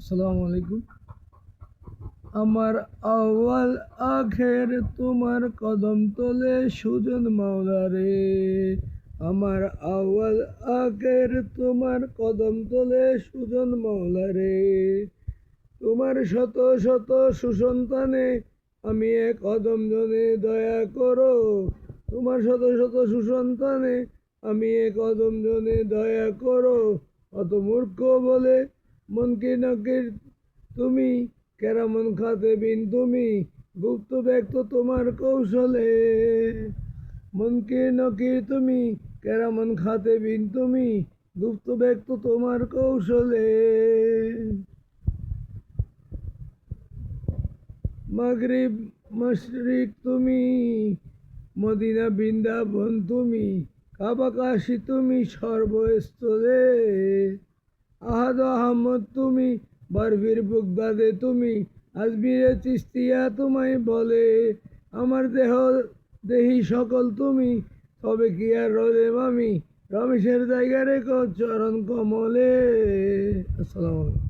আসসালামু আলাইকুম। আমার আউয়াল আখের তোমার কদম তলে সুজন মাওলা রে। আমার আউয়াল আখের তোমার কদম তলে সুজন মাওলা রে। তোমার শত শত সুসন্তানে আমি এক কদম জনে দয়া করো। তোমার শত শত সুসন্তানে আমি এক কদম জনে দয়া করো। অত মূর্খ বলে মনকির নকির তুমি, কেরামন খাতেবিন তুমি, গুপ্ত ব্যক্ত তোমার কৌশলে। মনকির নকির তুমি, কেরামন খাতেবিন তুমি, গুপ্ত ব্যক্ত তোমার কৌশলে। মাগরিব মশরিক তুমি, মদিনা বৃন্দাবন তুমি, কাবা কাশী তুমি সর্বস্থলে। আহাদ আহমদ তুমি, বরফির বুগদাদে তুমি, আজমিরে চিস্তিয়া তোমায় বলে। আমার দেহি সকল তুমি, তবে কি আর রলেম আমি, রমেশের জায়গা রেখো চরণ কমলে। আসসালামু আলাইকুম।